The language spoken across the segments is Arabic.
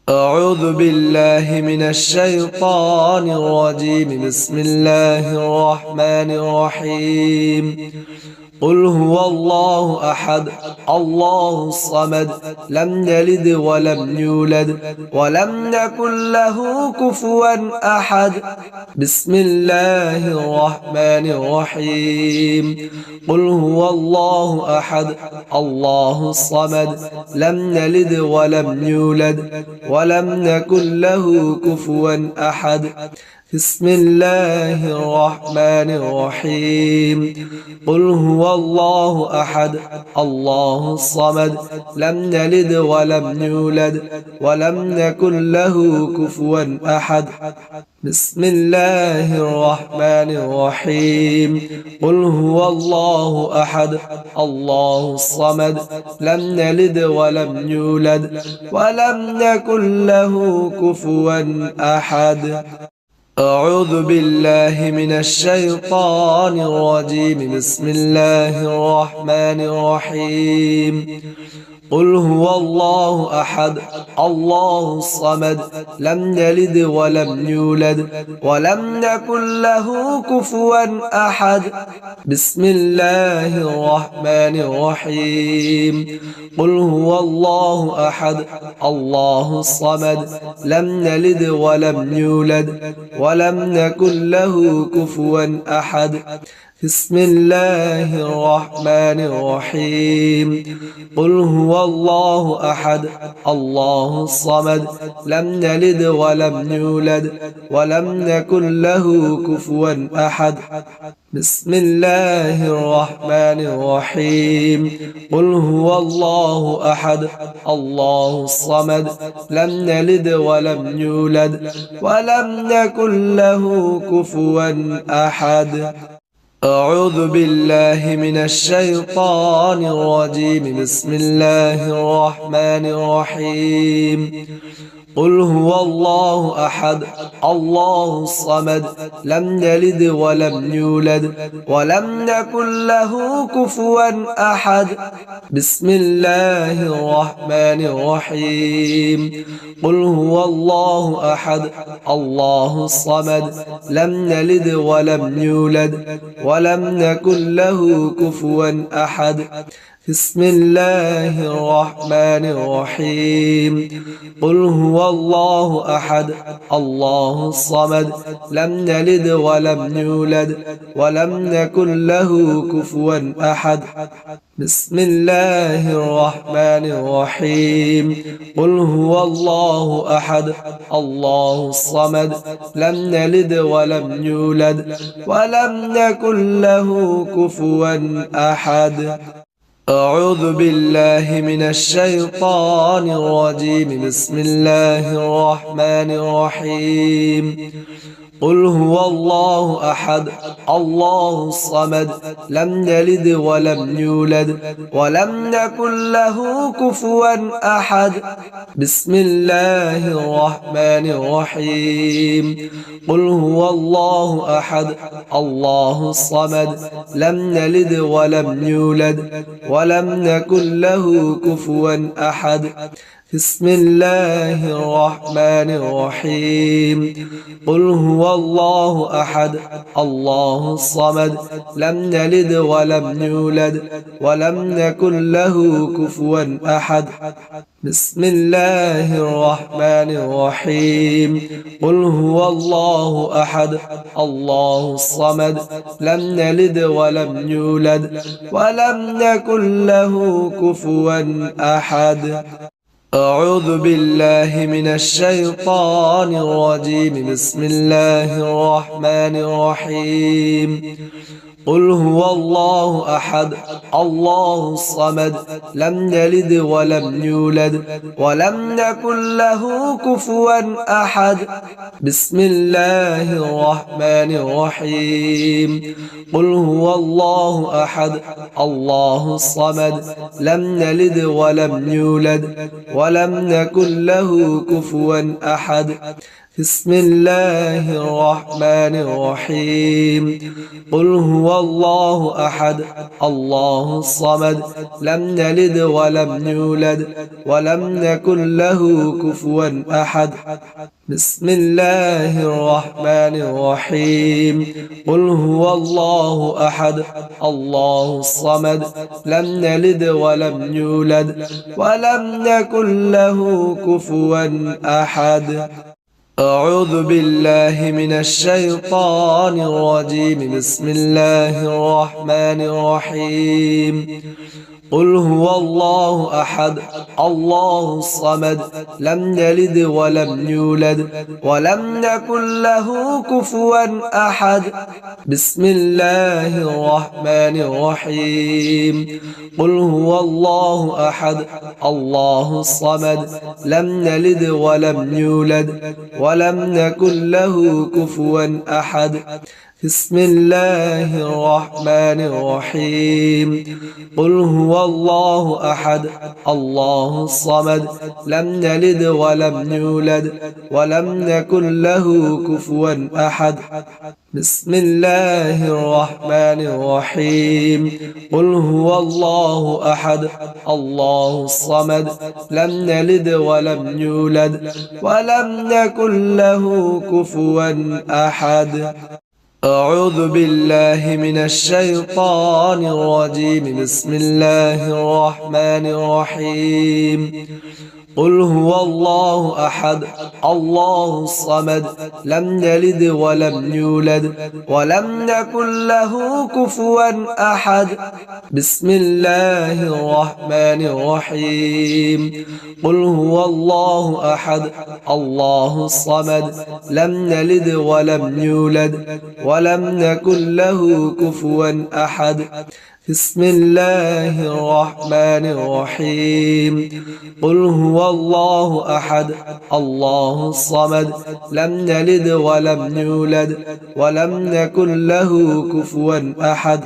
أعوذ بالله من الشيطان الرجيم. بسم الله الرحمن الرحيم. قل هو الله أحد الله الصمد لم يلد ولم يولد ولم يكن له كفوا أحد. بسم الله الرحمن الرحيم. قل هو الله أحد الله الصمد لم يلد ولم يولد ولم يكن له كفوا أحد. بسم الله الرحمن الرحيم. قل هو الله أحد الله الصمد لم يلد ولم يولد ولم يكن له كفوا أحد. بسم الله الرحمن الرحيم. قل هو الله أحد الله الصمد لم يلد ولم يولد ولم يكن له كفوا أحد. أعوذ بالله من الشيطان الرجيم. بسم الله الرحمن الرحيم. قل هو الله أحد الله الصمد لم يلد ولم يولد ولم يكن له كفوا أحد. بسم الله الرحمن الرحيم. قل هو الله أحد الله الصمد لم يلد ولم يولد ولم يكن له كفوا أحد. بسم الله الرحمن الرحيم. قل هو الله أحد الله الصمد لم يلد ولم يولد ولم يكن له كفوا أحد. بسم الله الرحمن الرحيم. قل هو الله أحد الله الصمد لم يلد ولم يولد ولم يكن له كفوا أحد. أعوذ بالله من الشيطان الرجيم. بسم الله الرحمن الرحيم. قل هو الله أحد الله الصمد لم يلد ولم يولد ولم يكن له كفوا أحد. بسم الله الرحمن الرحيم. قل هو الله أحد الله الصمد لم يلد ولم يولد ولم يكن له كفوا أحد. بسم الله الرحمن الرحيم. قل هو الله أحد الله الصمد لم يلد ولم يولد ولم يكن له كفوا أحد. بسم الله الرحمن الرحيم. قل هو الله أحد الله الصمد لم يلد ولم يولد ولم يكن له كفوا أحد. أعوذ بالله من الشيطان الرجيم. بسم الله الرحمن الرحيم. قل هو الله أحد الله الصمد لم يلد ولم يولد ولم يكن له كفوا أحد. بسم الله الرحمن الرحيم. قل هو الله أحد الله الصمد لم يلد ولم يولد ولم يكن له كفوا أحد. بسم الله الرحمن الرحيم. قل هو الله أحد الله الصمد لم يلد ولم يولد ولم يكن له كفوا أحد. بسم الله الرحمن الرحيم. قل هو الله أحد الله الصمد لم يلد ولم يولد ولم يكن له كفوا أحد. أعوذ بالله من الشيطان الرجيم. بسم الله الرحمن الرحيم. قل هو الله أحد الله الصمد لم يلد ولم يولد ولم يكن له كفوا أحد. بسم الله الرحمن الرحيم. قل هو الله أحد الله الصمد لم يلد ولم يولد ولم يكن له كفوا أحد. بسم الله الرحمن الرحيم قل هو الله أحد الله الصمد لم يلد ولم يولد ولم يكن له كفوا أحد بسم الله الرحمن الرحيم قل هو الله أحد الله الصمد لم يلد ولم يولد ولم يكن له كفوا أحد أعوذ بالله من الشيطان الرجيم بسم الله الرحمن الرحيم قل هو الله أحد الله الصمد لم يلد ولم يولد ولم يكن له كفوا أحد بسم الله الرحمن الرحيم قل هو الله أحد الله الصمد لم يلد ولم يولد ولم يكن له كفوا أحد بسم الله الرحمن الرحيم قل هو الله أحد الله الصمد لم يلد ولم يولد ولم يكن له كفوا أحد بسم الله الرحمن الرحيم قل هو الله أحد الله الصمد لم يلد ولم يولد ولم يكن له كفوا أحد أعوذ بالله من الشيطان الرجيم بسم الله الرحمن الرحيم قل هو الله أحد الله الصمد لم يلد ولم يولد ولم يكن له كفوا أحد بسم الله الرحمن الرحيم قل هو الله أحد الله الصمد لم يلد ولم يولد ولم يكن له كفوا أحد بسم الله الرحمن الرحيم قل هو الله أحد الله الصمد لم يلد ولم يولد ولم يكن له كفوا أحد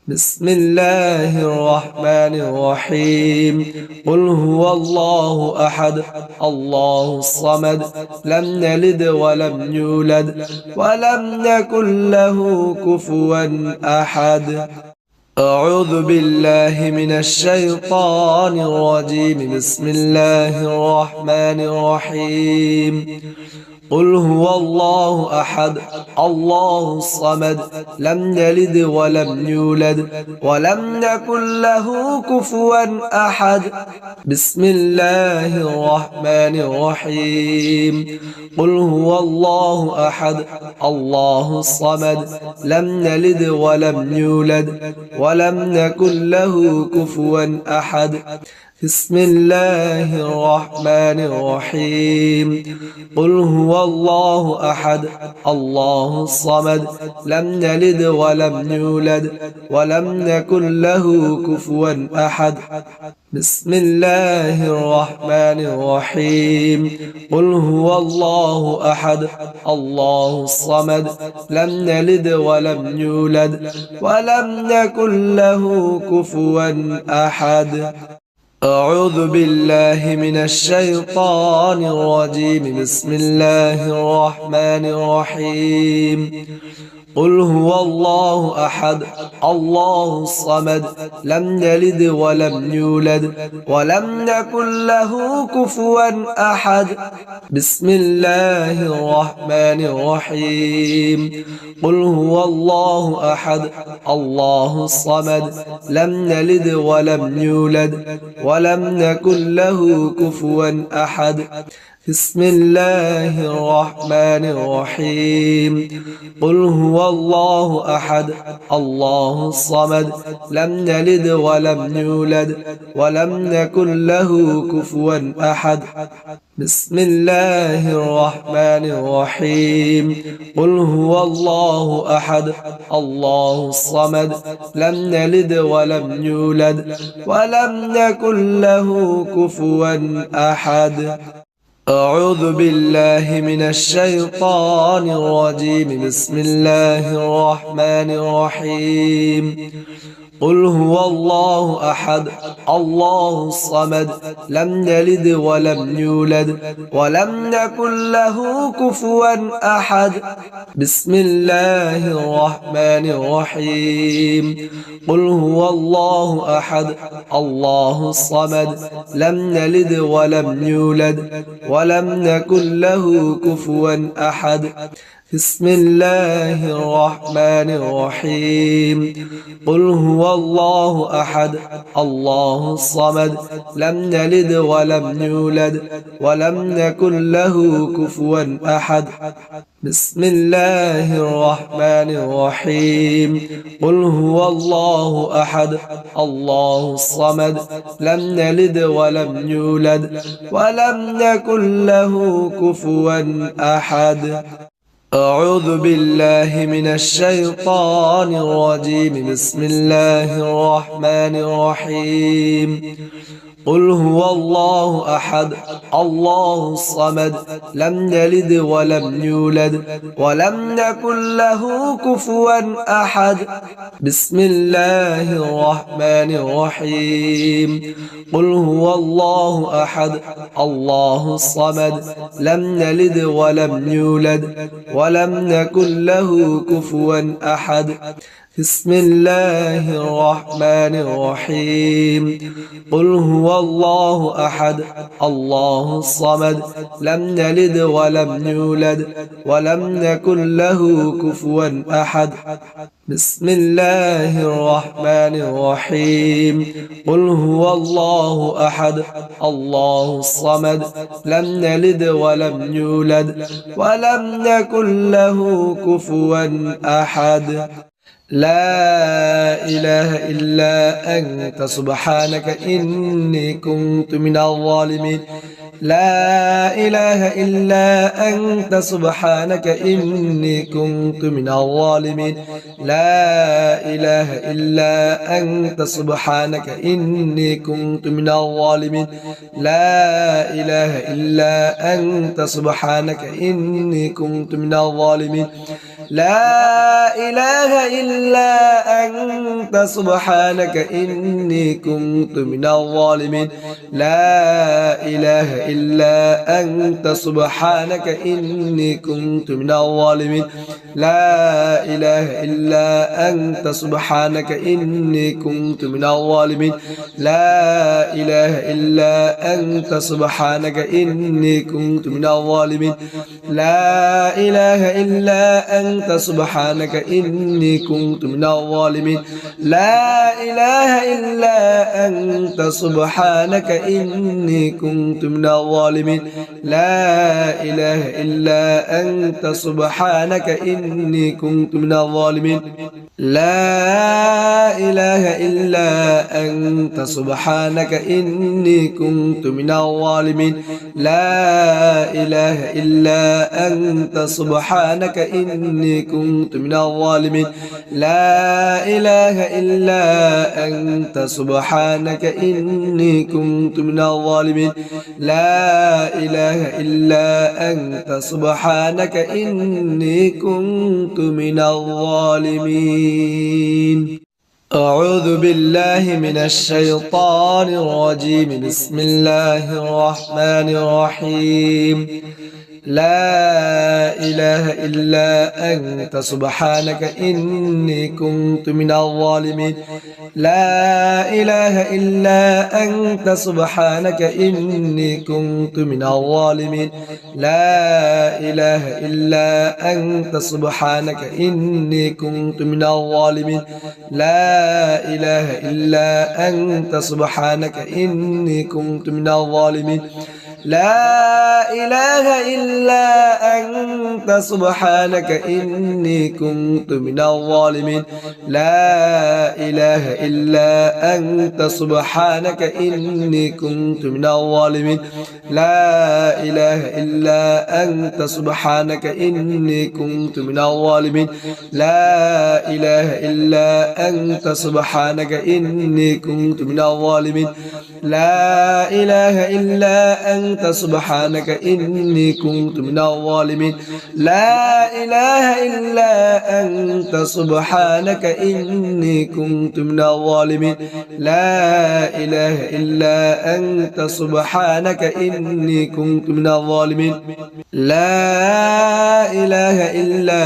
بسم الله الرحمن الرحيم قل هو الله أحد الله الصمد لم يلد ولم يولد ولم يكن له كفوا أحد أعوذ بالله من الشيطان الرجيم بسم الله الرحمن الرحيم قل هو الله أحد الله الصمد لم يلد ولم يولد ولم يكن له كفوا أحد بسم الله الرحمن الرحيم قل هو الله أحد الله الصمد لم يلد ولم يولد ولم يكن له كفوا أحد بسم الله الرحمن الرحيم قل هو الله أحد الله الصمد لم يلد ولم يولد ولم يكن له كفوا أحد بسم الله الرحمن الرحيم قل هو الله أحد الله الصمد لم يلد ولم يولد ولم يكن له كفوا أحد أعوذ بالله من الشيطان الرجيم بسم الله الرحمن الرحيم قل هو الله أحد الله الصمد لم يلد ولم يولد ولم يكن له كفوا أحد بسم الله الرحمن الرحيم قل هو الله أحد الله الصمد لم يلد ولم يولد ولم يكن له كفوا أحد بسم الله الرحمن الرحيم قل هو الله أحد الله الصمد لم يلد ولم يولد ولم يكن له كفوا أحد بسم الله الرحمن الرحيم قل هو الله أحد الله الصمد لم يلد ولم يولد ولم يكن له كفوا أحد أعوذ بالله من الشيطان الرجيم بسم الله الرحمن الرحيم قل هو الله أحد الله الصمد لم يلد ولم يولد ولم يكن له كفوا أحد بسم الله الرحمن الرحيم قل هو الله أحد الله الصمد لم يلد ولم يولد ولم يكن له كفوا أحد بسم الله الرحمن الرحيم قل هو الله أحد الله الصمد لم يلد ولم يولد ولم يكن له كفوا أحد بسم الله الرحمن الرحيم قل هو الله أحد الله الصمد لم يلد ولم يولد ولم يكن له كفوا أحد أعوذ بالله من الشيطان الرجيم بسم الله الرحمن الرحيم قل هو الله أحد الله الصمد لم يلد ولم يولد ولم يكن له كفوا أحد بسم الله الرحمن الرحيم قل هو الله أحد الله الصمد لم يلد ولم يولد ولم يكن له كفوا أحد بسم الله الرحمن الرحيم قل هو الله أحد الله الصمد لم يلد ولم يولد ولم يكن له كفوا أحد بسم الله الرحمن الرحيم قل هو الله أحد الله الصمد لم يلد ولم يولد ولم يكن له كفوا أحد لا إله إلا أنت سبحانك إني كنت من الظالمين لا إله إلا أنت سبحانك إني كنت من الظالمين لا إله إلا أنت سبحانك إني كنت من الظالمين لا إله إلا أنت سبحانك إني كنت من الظالمين لا إله إلا أنت سبحانك إني كنت من الظالمين لا إله إلا أنت سبحانك إني كنت من الظالمين لا إله إلا أنت سبحانك إني كنت من الظالمين لا إله إلا أنت سبحانك إني كنت من الظالمين لا إله إلا أنت سبحانك إني كنت من الظالمين لا إله إلا أنت سبحانك إني كنت من الظالمين لا إله إلا أنت سبحانك إني كنت من الظالمين لا إله إلا أنت سبحانك إني كنت من الظالمين لا إله إلا أنت سبحانك إني كنت من الظالمين لا إله إلا أنت سبحانك إني كنت من الظالمين لا إله إلا أنت سبحانك إني كنت من الظالمين أعوذ بالله من الشيطان الرجيم بسم الله الرحمن الرحيم لا إله إلا أنت سبحانك إني كنت من الظالمين لا إله إلا أنت سبحانك إني كنت من الظالمين لا إله إلا أنت سبحانك إني كنت من الظالمين لا إله إلا أنت سبحانك إني كنت من الظالمين لا إله إلا أنت سبحانك إني كنت من الظالمين لا إله إلا أنت سبحانك إني كنت من الظالمين لا إله إلا أنت سبحانك إني كنت من الظالمين لا إله إلا أنت سبحانك إني كنت من الظالمين لا إله إلا أنت سبحانك إني كنت من الظالمين لا إله إلا أنت سبحانك إني كنت من الظالمين لا إله إلا أنت سبحانك إني كنت من الظالمين لا إله إلا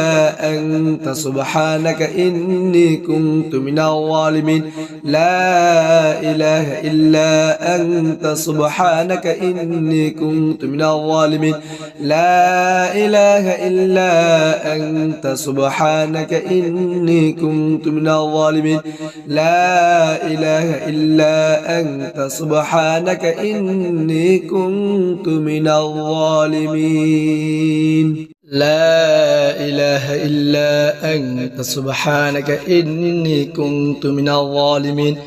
أنت سبحانك إني كنت من الظالمين لا إله إلا أنت سبحانك إني كنت من الظالمين لا إله إلا أنت سبحانك إني كنت من الظالمين لا إله إلا أنت سبحانك إني كنت من الظالمين لا إله إلا أنت سبحانك إني كنت من الظالمين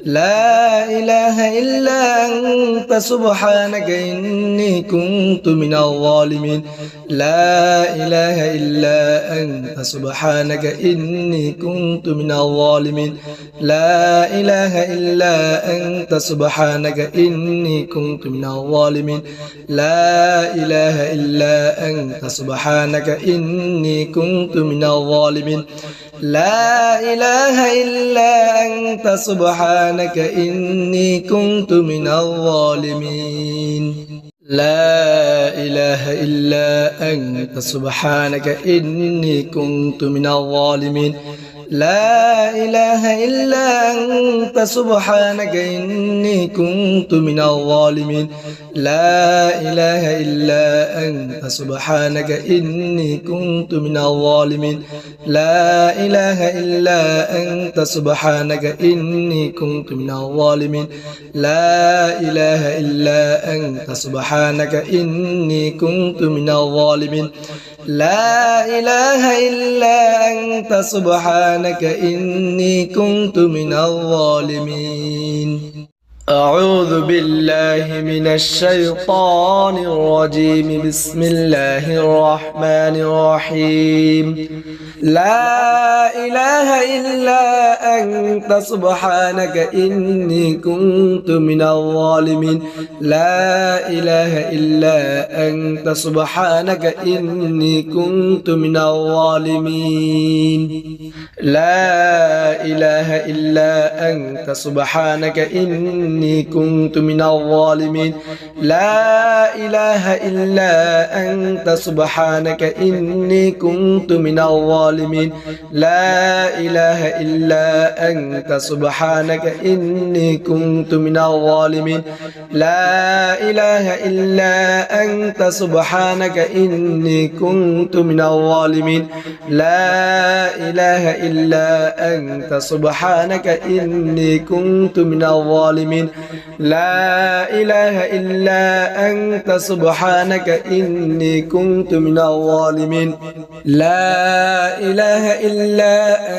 لا إله إلا أنت سبحانك إني كنت من الظالمين لا إله إلا أنت سبحانك إني كنت من الظالمين لا إله إلا أنت سبحانك إني كنت من الظالمين لا إله إلا أنت سبحانك إني كنت من الظالمين لا إله إلا أنت سبحانك إني كنت من الظالمين لا إله إلا أنت سبحانك إني كنت من الظالمين لا إله إلا أنت سبحانك إني كنت من الظالمين لا إله إلا أنت سبحانك إني كنت من الظالمين لا إله إلا أنت سبحانك إني كنت من الظالمين لا إله إلا أنت سبحانك إني كنت من الظالمين لا إله إلا أنت سبحانك إني كنت من الظالمين أعوذ بالله من الشيطان الرجيم بسم الله الرحمن الرحيم لا إله إلا أنت سبحانك إني كنت من الظالمين لا إله إلا أنت سبحانك إني كنت من الظالمين لا إله إلا أنت سبحانك إني كنت من الظالمين لا إله إلا أنت سبحانك إني كنت من الظالمين لا إله إلا أنت سبحانك إني كنت من الظالمين لا إله إلا أنت سبحانك إني كنت من الظالمين لا إله إلا أنت سبحانك إني كنت من الظالمين لا إله إلا أنت سبحانك إني كنت من الظالمين لا إله إلا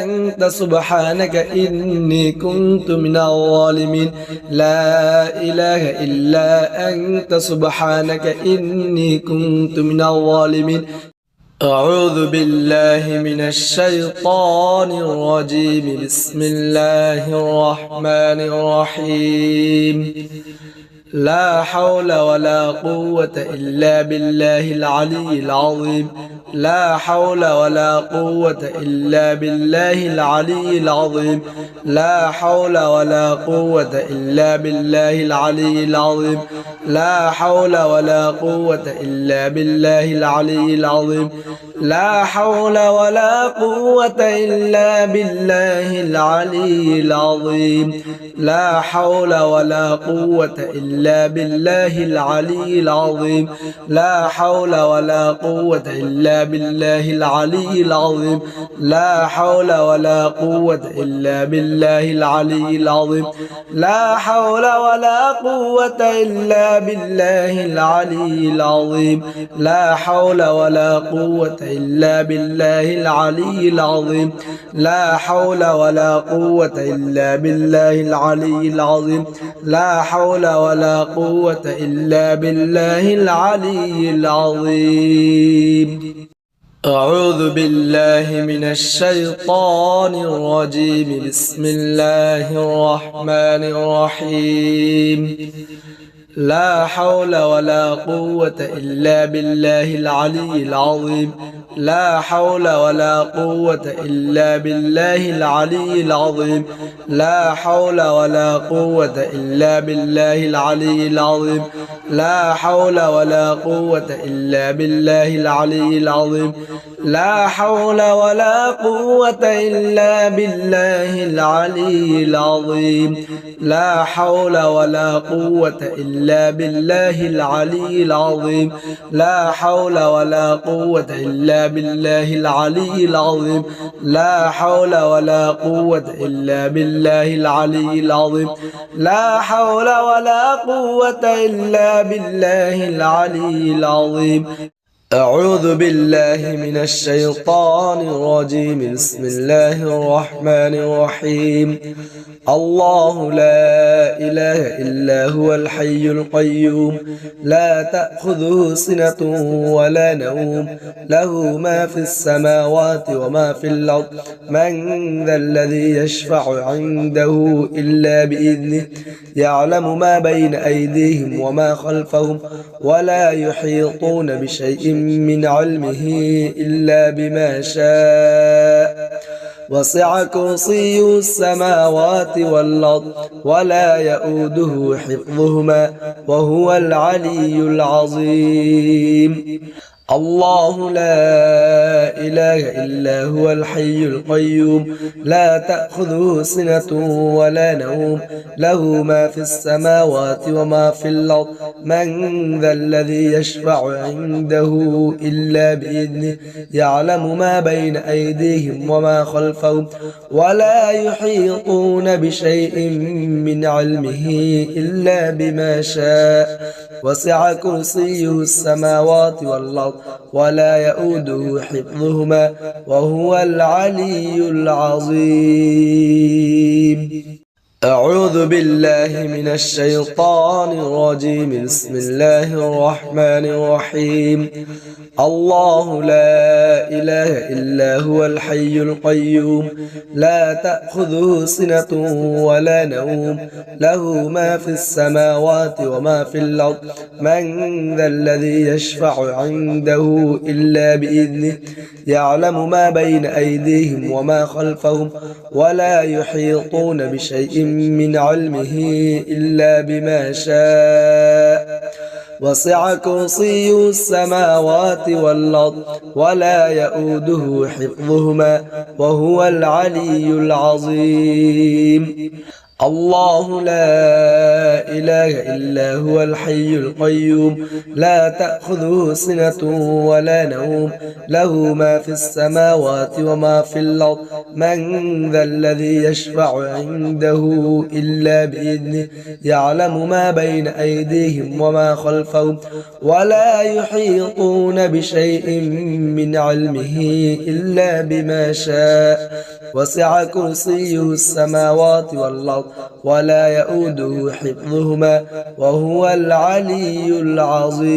أنت سبحانك إني كنت من الظالمين لا إله إلا أنت سبحانك إني كنت من الظالمين أعوذ بالله من الشيطان الرجيم بسم الله الرحمن الرحيم لا حول ولا قوة إلا بالله العلي العظيم لا حول ولا قوة إلا بالله العلي العظيم لا حول ولا قوة إلا بالله العلي العظيم لا حول ولا قوة إلا بالله العلي العظيم لا حول ولا قوة إلا بالله العلي العظيم لا حول ولا قوة إلا بالله العلي العظيم لا حول ولا قوة إلا بالله العلي العظيم لا حول ولا قوة إلا بالله العلي العظيم لا حول ولا قوة إلا بالله العلي العظيم لا حول ولا قوة إلا بالله العلي العظيم لا حول ولا قوة إلا بالله العلي العلي العظيم لا حول ولا قوة إلا بالله العلي العظيم أعوذ بالله من الشيطان الرجيم بسم الله الرحمن الرحيم لا حول ولا قوة إلا بالله العلي العظيم لا حول ولا قوة إلا بالله العلي العظيم لا حول ولا قوة إلا بالله العلي العظيم لا حول ولا قوة إلا بالله العلي العظيم لا حول ولا قوة إلا بالله العلي العظيم لا حول ولا قوة إلا بالله العلي العظيم لا حول ولا قوة إلا بالله العلي العظيم لا حول ولا قوة إلا بالله العلي العظيم لا حول ولا قوة إلا بالله العلي العظيم أعوذ بالله من الشيطان الرجيم بسم الله الرحمن الرحيم الله لا إله إلا هو الحي القيوم لا تأخذه سنة ولا نوم له ما في السماوات وما في الأرض من ذا الذي يشفع عنده إلا بإذنه يعلم ما بين أيديهم وما خلفهم ولا يحيطون بشيء من علمه إلا بما شاء وسع كرسيه السماوات والأرض ولا يؤوده حفظهما وهو العلي العظيم الله لا إله إلا هو الحي القيوم لا تأخذه سنة ولا نوم له ما في السماوات وما في الأرض من ذا الذي يشفع عنده إلا بإذنه يعلم ما بين أيديهم وما خلفهم ولا يحيطون بشيء من علمه إلا بما شاء وسع كرسيه السماوات والأرض ولا يؤوده حفظهما وهو العلي العظيم أعوذ بالله من الشيطان الرجيم بسم الله الرحمن الرحيم الله لا إله إلا هو الحي القيوم لا تأخذه سنة ولا نوم له ما في السماوات وما في الأرض من ذا الذي يشفع عنده إلا بإذنه يعلم ما بين أيديهم وما خلفهم ولا يحيطون بشيء من علمه إلا بما شاء وسع كرسيه السماوات والأرض ولا يؤوده حفظهما وهو العلي العظيم الله لا إله إلا هو الحي القيوم لا تأخذه سنة ولا نوم له ما في السماوات وما في الأرض من ذا الذي يشفع عنده إلا بإذنه يعلم ما بين أيديهم وما خلفهم ولا يحيطون بشيء من علمه إلا بما شاء وسع كرسيه السماوات والأرض ولا يؤوده حفظهما وهو العلي العظيم